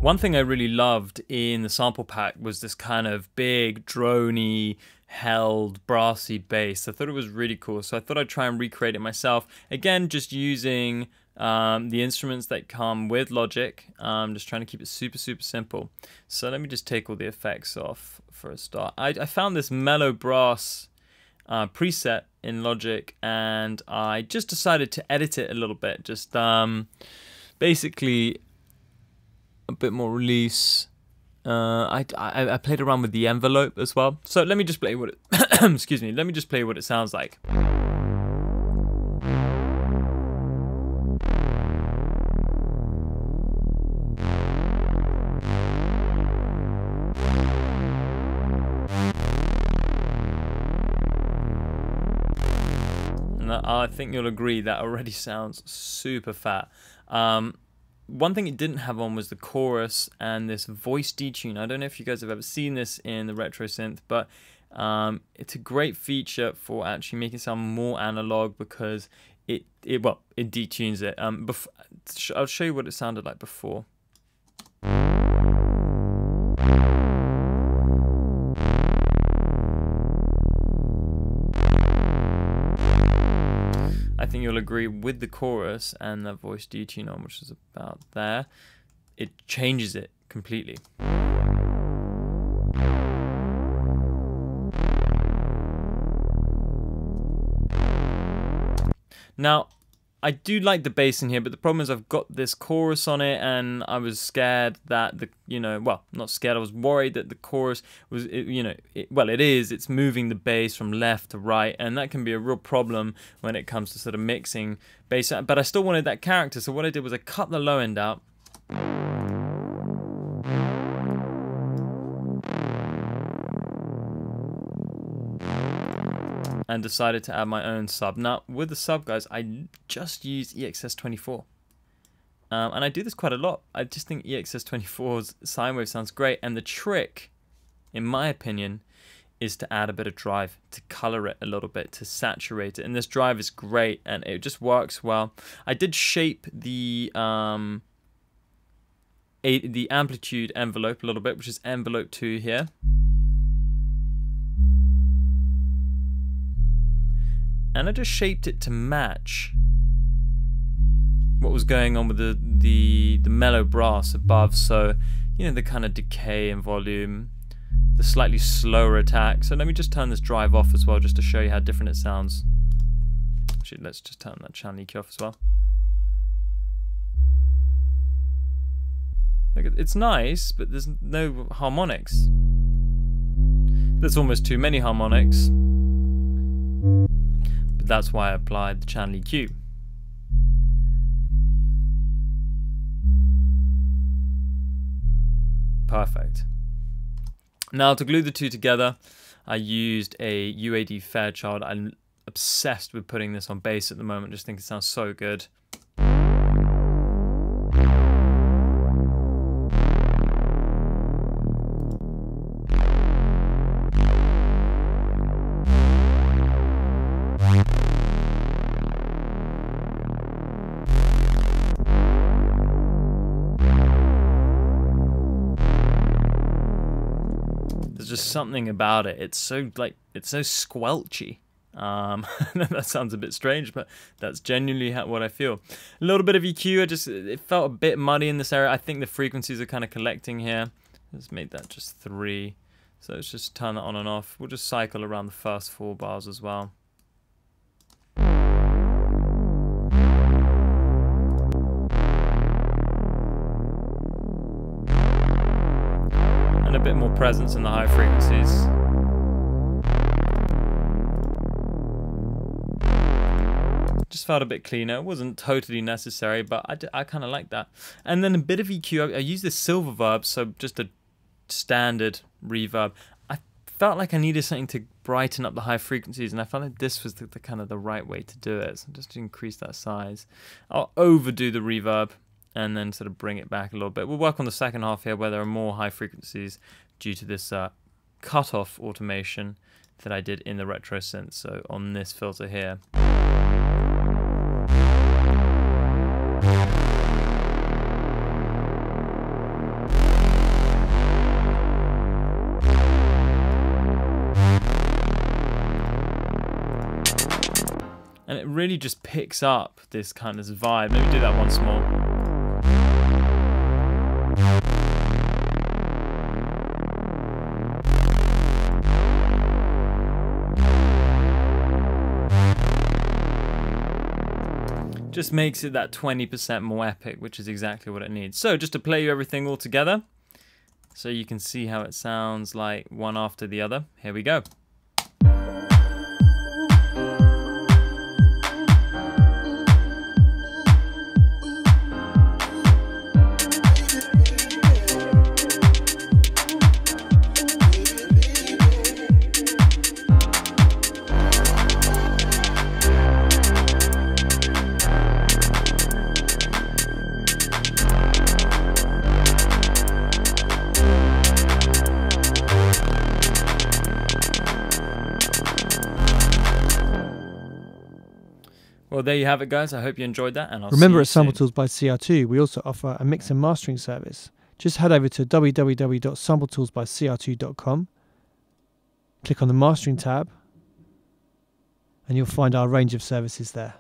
One thing I really loved in the sample pack was this kind of big, droney, held, brassy bass. I thought it was really cool, so I thought I'd try and recreate it myself. Again, just using the instruments that come with Logic. Just trying to keep it super, super simple. So let me just take all the effects off for a start. I found this mellow brass preset in Logic, and I just decided to edit it a little bit. Just basically a bit more release. I played around with the envelope as well. So let me just play what it excuse me. Let me just play what it sounds like. And I think you'll agree that already sounds super fat. One thing it didn't have on was the chorus and this voice detune. I don't know if you guys have ever seen this in the retro synth, but it's a great feature for actually making it sound more analog because it detunes it. I'll show you what it sounded like before. I think you'll agree with the chorus and the voice detune on, which is about there, it changes it completely. Now, I do like the bass in here, but the problem is I've got this chorus on it, and I was scared that well, not scared, I was worried that the chorus was, it's moving the bass from left to right, and that can be a real problem when it comes to sort of mixing bass. But I still wanted that character, so what I did was I cut the low end out. And decided to add my own sub. Now, with the sub, guys, I just use EXS24. And I do this quite a lot. I just think EXS24's sine wave sounds great. And the trick, in my opinion, is to add a bit of drive, to color it a little bit, to saturate it. And this drive is great, and it just works well. I did shape the amplitude envelope a little bit, which is envelope 2 here. And I just shaped it to match what was going on with the mellow brass above. So, the kind of decay in volume, the slightly slower attack. So let me just turn this drive off as well, just to show you how different it sounds. Actually, let's just turn that channel EQ off as well. Look, it's nice, but there's no harmonics. There's almost too many harmonics. That's why I applied the channel EQ. Perfect. Now to glue the two together, I used a UAD Fairchild. I'm obsessed with putting this on bass at the moment. Just think it sounds so good. Just something about it. It's so squelchy. That sounds a bit strange, but that's genuinely what I feel. A little bit of EQ. It felt a bit muddy in this area. I think the frequencies are kind of collecting here. Let's make that just 3. So let's just turn that on and off. We'll just cycle around the first 4 bars as well. A bit more presence in the high frequencies. Just felt a bit cleaner. It wasn't totally necessary, but I kind of like that. And then a bit of EQ. I used this silver verb, so just a standard reverb. I felt like I needed something to brighten up the high frequencies, and I felt like this was the kind of the right way to do it. So just to increase that size. I'll overdo the reverb and then sort of bring it back a little bit. We'll work on the second half here where there are more high frequencies due to this cutoff automation that I did in the retro synth, so on this filter here. And it really just picks up this kind of vibe. Let me do that once more. Just makes it that 20% more epic, which is exactly what it needs. So just to play you everything all together, so you can see how it sounds like one after the other. Here we go. Well, there you have it, guys. I hope you enjoyed that, and I'll Remember, see you at Sample Tools by CR2, we also offer a mix and mastering service. Just head over to www.sampletoolsbycr2.com, click on the mastering tab, and you'll find our range of services there.